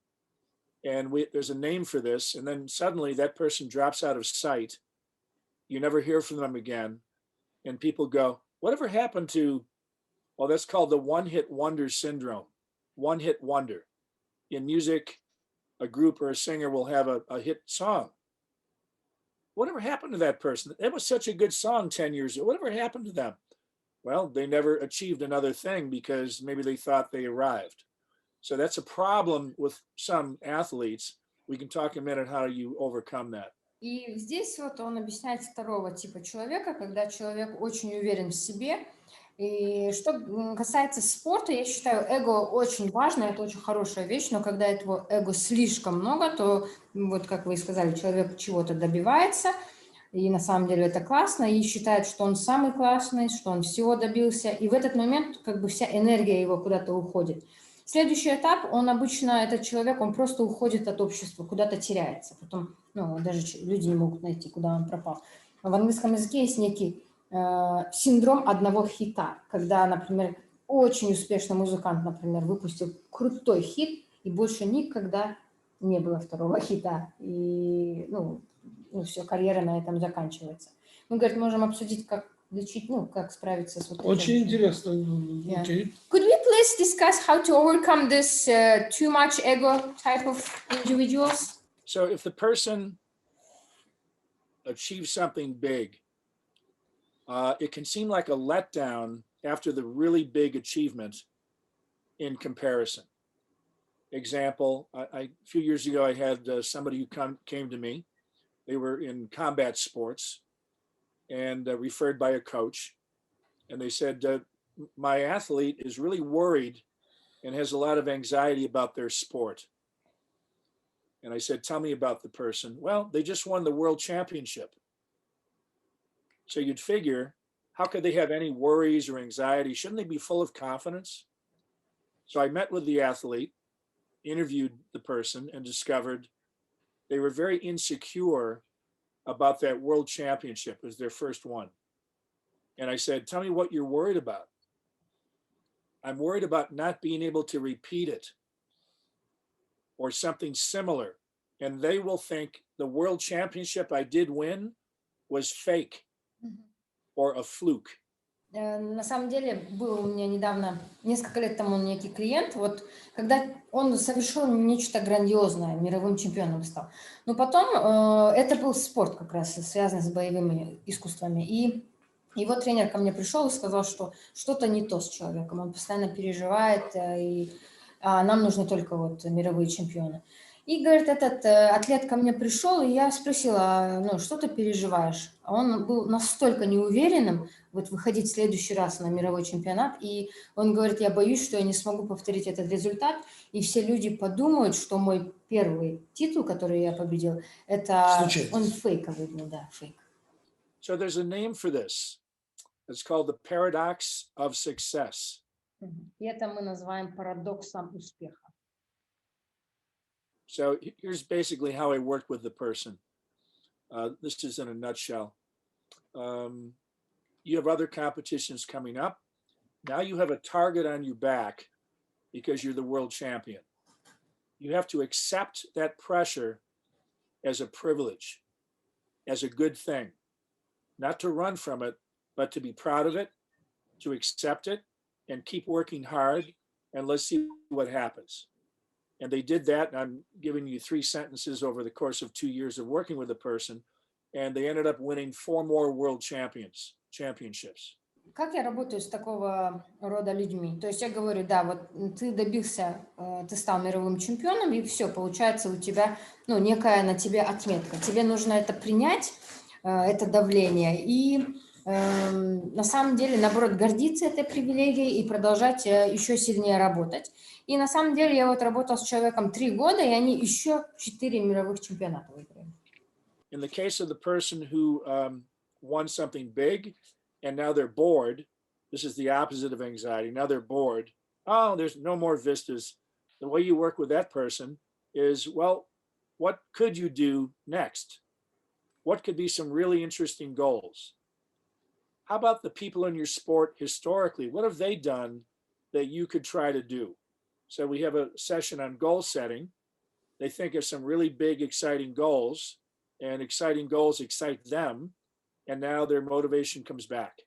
Speaker 4: And there's a name for this. And then suddenly that person drops out of sight. You never hear from them again. And people go, whatever happened to, well, that's called the one-hit wonder syndrome. One-hit wonder. In music, a group or a singer will have a hit song. Whatever happened to that person? It was such a good song 10 years ago. Whatever happened to them? Well, they never achieved another thing because maybe they thought they arrived. So that's a problem with some athletes. We can talk in a minute how you overcome that.
Speaker 3: И здесь вот он объясняет второго типа человека, когда человек очень уверен в себе. И что касается спорта, я считаю, эго очень важно, это очень хорошая вещь, но когда этого эго слишком много, то, вот как вы и сказали, человек чего-то добивается, и на самом деле это классно, и считает, что он самый классный, что он всего добился, и в этот момент как бы вся энергия его куда-то уходит. Следующий этап, он обычно, этот человек, он просто уходит от общества, куда-то теряется. Потом, даже люди не могут найти, куда он пропал. В английском языке есть некий синдром одного хита, когда, например, очень успешный музыкант, например, выпустил крутой хит, и больше никогда не было второго хита. И, все, карьера на этом заканчивается. Мы, говорит, можем обсудить, как лечить, как справиться с вот этим.
Speaker 2: Очень интересно.
Speaker 3: Yeah.
Speaker 2: Okay.
Speaker 3: Could we please discuss how to overcome this too much ego type of individuals?
Speaker 4: So if the person achieves something big, it can seem like a letdown after the really big achievement in comparison. Example, a few years ago, I had somebody who came to me. They were in combat sports and referred by a coach. And they said, my athlete is really worried and has a lot of anxiety about their sport. And I said, tell me about the person. Well, they just won the world championship. So you'd figure, how could they have any worries or anxiety? Shouldn't they be full of confidence? So I met with the athlete, interviewed the person, and discovered they were very insecure about that world championship. It was their first one. And I said, tell me what you're worried about. I'm worried about not being able to repeat it or something similar. And they will think the world championship I did win was fake or a fluke.
Speaker 3: На самом деле, был у меня недавно, несколько лет тому, некий клиент, вот, когда он совершил нечто грандиозное, мировым чемпионом стал. Но потом это был спорт как раз, связанный с боевыми искусствами. И его тренер ко мне пришел и сказал, что что-то не то с человеком, он постоянно переживает, и нам нужны только вот мировые чемпионы. И, говорит, этот атлет ко мне пришел, и я спросила, что ты переживаешь? А он был настолько неуверенным вот выходить в следующий раз на мировой чемпионат, и он говорит, я боюсь, что я не смогу повторить этот результат, и все люди подумают, что мой первый титул, который я победил, это он фейковый, да, фейк.
Speaker 4: So there's a name for this. It's called the paradox of success.
Speaker 3: И это мы называем парадоксом успеха.
Speaker 4: So here's basically how I worked with the person. This is in a nutshell. You have other competitions coming up. Now you have a target on your back because you're the world champion. You have to accept that pressure as a privilege, as a good thing, not to run from it, but to be proud of it, to accept it, and keep working hard, and let's see what happens. And they did that, and I'm giving you 3 sentences over the course of 2 years of working with a person, and they ended up winning 4 more world championships.
Speaker 3: Как я работаю с такого рода людьми? То есть я говорю, да, вот ты добился, ты стал мировым чемпионом, и все, получается у тебя, некая на тебе отметка. Тебе нужно это принять, это давление, и на самом деле, наоборот, гордиться этой привилегией и продолжать еще сильнее работать. И на самом деле я вот работал с человеком 3 года, и они еще 4 мировых чемпионата выиграли.
Speaker 4: In the case of the person who won something big and now they're bored, this is the opposite of anxiety. Now they're bored. Oh, there's no more vistas. the way you work with that person is, well, what could you do next? What could be some really interesting goals? How about the people in your sport historically? What have they done that you could try to do? So we have a session on goal setting. They think of some really big, exciting goals, and exciting goals excite them, and now their motivation comes back.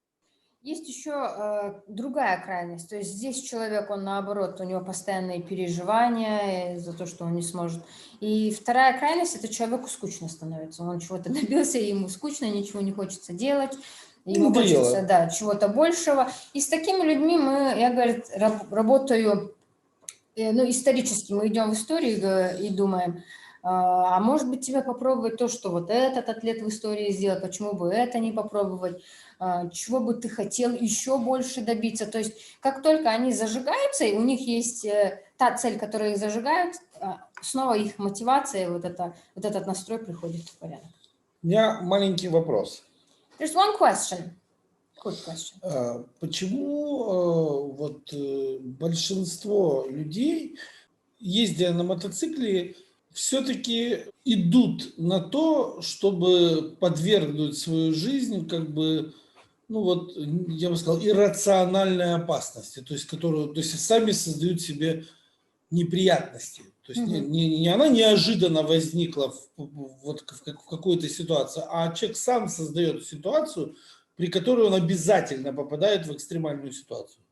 Speaker 3: Есть еще другая крайность, то есть здесь человек, он наоборот, у него постоянные переживания за то, что он не сможет. И вторая крайность, это человеку скучно становится, он чего-то добился, ему скучно, ничего не хочется делать, ему хочется, да, чего-то большего. И с такими людьми я, говорит, работаю, ну, исторически, мы идем в историю и думаем, а может быть тебе попробовать то, что вот этот атлет в истории сделал, почему бы это не попробовать? Чего бы ты хотел еще больше добиться. То есть как только они зажигаются, и у них есть та цель, которая их зажигает, снова их мотивация, вот этот настрой приходит в порядок.
Speaker 2: У меня маленький вопрос.
Speaker 3: There's one question. Good question.
Speaker 2: Почему вот большинство людей, ездя на мотоцикле, все-таки идут на то, чтобы подвергнуть свою жизнь как бы, ну вот, я бы сказал, иррациональной опасности, то есть сами создают себе неприятности. То есть не она неожиданно возникла в какой-то ситуации, а человек сам создает ситуацию, при которой он обязательно попадает в экстремальную ситуацию.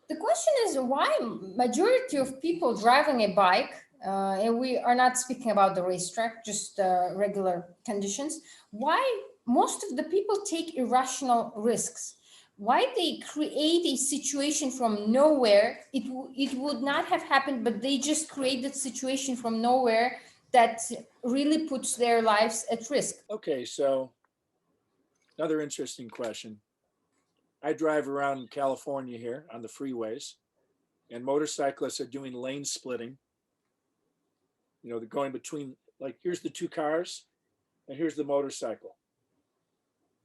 Speaker 3: The question is why majority of people driving a bike, and we are not speaking about the racetrack, just regular conditions, why most of the people take irrational risks? Why they create a situation from nowhere? It would not have happened, but they just created a situation from nowhere that really puts their lives at risk.
Speaker 4: Okay, so another interesting question. I drive around California here on the freeways, and motorcyclists are doing lane splitting. You know, they're going between, like, here's the two cars, and here's the motorcycle.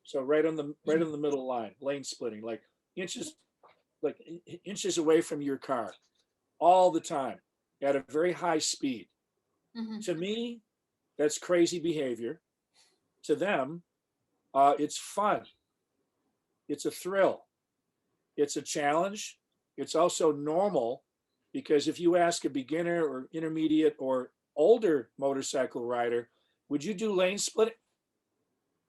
Speaker 4: So right on the middle line, lane splitting, like inches away from your car, all the time at a very high speed. To me, that's crazy behavior. To them, it's fun. It's a thrill. It's a challenge. It's also normal, because if you ask a beginner or intermediate or older motorcycle rider, would you do lane splitting?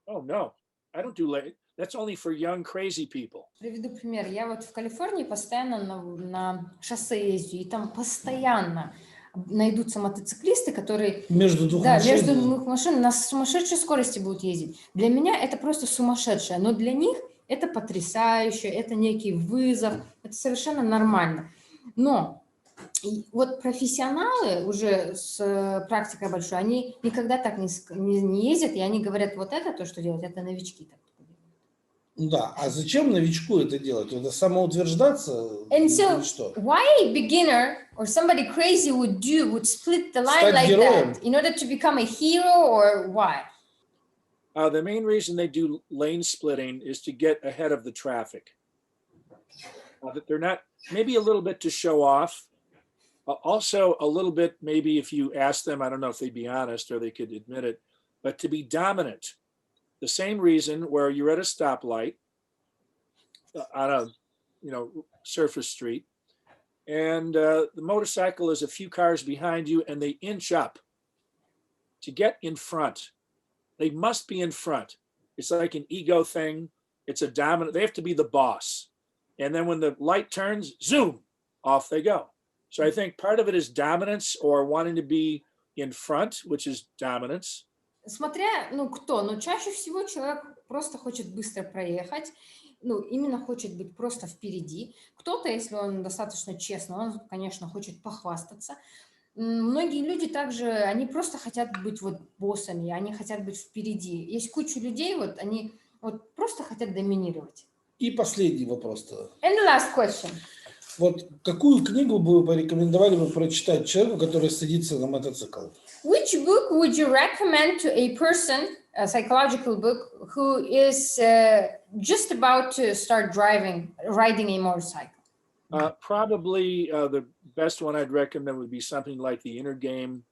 Speaker 4: Oh, no, I don't do lane. That's only for young, crazy people.
Speaker 3: Приведу пример. Я вот в Калифорнии постоянно на шоссе езжу, и там постоянно найдутся мотоциклисты, которые между двух машин на сумасшедшей скорости будут ездить. Для меня это просто сумасшедшее, но для них это потрясающе, это некий вызов, это совершенно нормально. Но вот профессионалы уже с практикой большой, они никогда так не ездят, и они говорят, вот это то, что делать, это новички так.
Speaker 2: Да, а зачем новичку это делать? Это самоутверждаться?
Speaker 3: And so, why a beginner or somebody crazy would split the line like that in order to become a hero, or why?
Speaker 4: The main reason they do lane splitting is to get ahead of the traffic. They're not, maybe a little bit to show off. Also a little bit, maybe if you ask them, I don't know if they'd be honest or they could admit it, but to be dominant. The same reason where you're at a stoplight on a, surface street, and the motorcycle is a few cars behind you, and they inch up to get in front. They must be in front. It's like an ego thing. It's a dominant. They have to be the boss. And then when the light turns, zoom, off they go. So I think part of it is dominance, or wanting to be in front, which is dominance.
Speaker 3: Смотря, кто, но чаще всего человек просто хочет быстро проехать, именно хочет быть просто впереди. Кто-то, если он достаточно честный, он, конечно, хочет похвастаться. Многие люди также, они просто хотят быть вот боссами, они хотят быть впереди. Есть куча людей, вот они вот просто хотят доминировать.
Speaker 2: И последний вопрос-то.
Speaker 3: And the last question.
Speaker 2: Вот какую книгу бы вы порекомендовали прочитать человеку, который садится на мотоцикл?
Speaker 3: Which book would you recommend to a person, a psychological book, who is just about to start riding a motorcycle?
Speaker 4: Probably the best one I'd recommend would be something like the Inner Game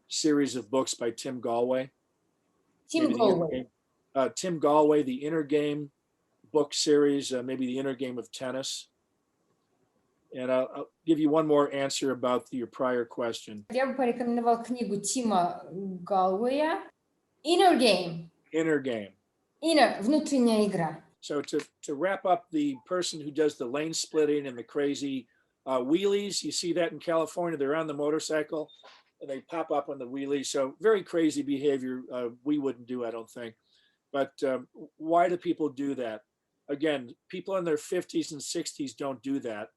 Speaker 4: series of books by Tim Galway.
Speaker 3: Tim Galway.
Speaker 4: Tim Galway, the Inner Game book series, maybe the Inner Game of Tennis. And I'll give you one more answer about your prior question.
Speaker 3: Я бы порекомендовал книгу Тима Галвея Inner Game.
Speaker 4: Inner Game.
Speaker 3: Inner, внутренняя игра.
Speaker 4: So to wrap up, the person who does the lane splitting and the crazy wheelies, you see that in California, they're on the motorcycle and they pop up on the wheelies. So very crazy behavior. We wouldn't do, I don't think. But why do people do that? Again, people in their 50s and 60s don't do that.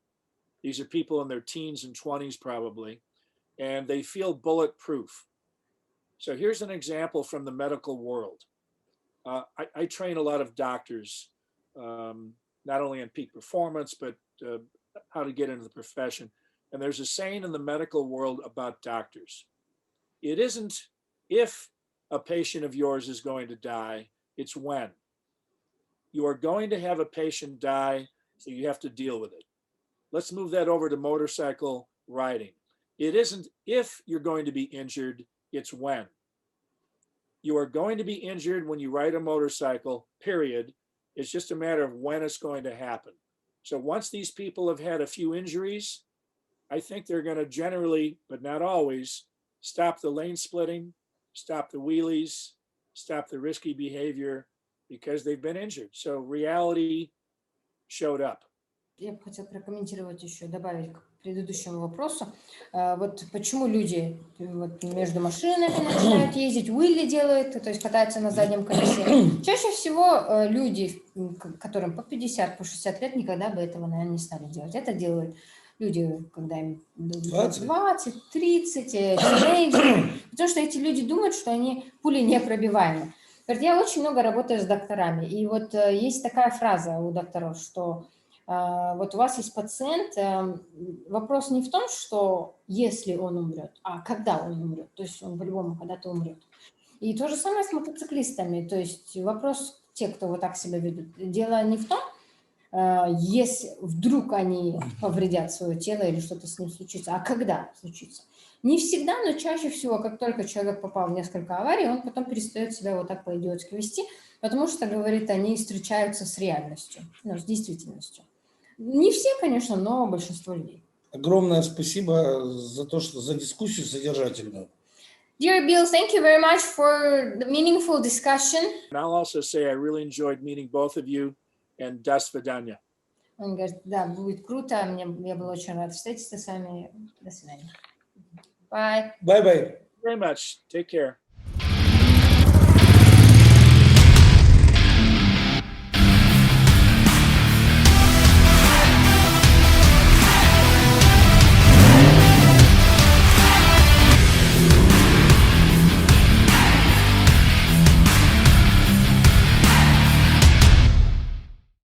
Speaker 4: These are people in their teens and 20s probably, and they feel bulletproof. So here's an example from the medical world. I train a lot of doctors, not only in peak performance, but how to get into the profession. And there's a saying in the medical world about doctors. It isn't if a patient of yours is going to die, it's when. You are going to have a patient die, so you have to deal with it. Let's move that over to motorcycle riding. It isn't if you're going to be injured, it's when. You are going to be injured when you ride a motorcycle, period. It's just a matter of when it's going to happen. So once these people have had a few injuries, I think they're going to generally, but not always, stop the lane splitting, stop the wheelies, stop the risky behavior because they've been injured. So reality showed up.
Speaker 3: Я бы хотела прокомментировать еще, добавить к предыдущему вопросу. Вот почему люди вот между машинами начинают ездить, уилли делают, то есть катаются на заднем колесе. Чаще всего люди, которым по 50, по 60 лет, никогда бы этого, наверное, не стали делать. Это делают люди, когда им 20, 30, тинейджеры. Потому что эти люди думают, что они пули непробиваемы. Я очень много работаю с докторами. И вот есть такая фраза у докторов, что вот у вас есть пациент, вопрос не в том, что если он умрет, а когда он умрет. То есть он по-любому когда-то умрет. И то же самое с мотоциклистами. То есть вопрос, те, кто вот так себя ведут, дело не в том, если вдруг они повредят свое тело или что-то с ним случится, а когда случится. Не всегда, но чаще всего, как только человек попал в несколько аварий, он потом перестает себя вот так по-идиотски вести, потому что, говорит, они встречаются с реальностью, с действительностью. Не все, конечно, но большинство людей.
Speaker 2: Огромное спасибо за то, что за дискуссию содержательную.
Speaker 3: Dear Bill, thank you very much for the meaningful discussion.
Speaker 4: And I'll also say I really enjoyed meeting both of you, and до свидания.
Speaker 3: Он говорит, да, будет круто, я был очень рад встретиться с вами. До свидания. Bye.
Speaker 2: Bye-bye.
Speaker 4: Very much. Take care.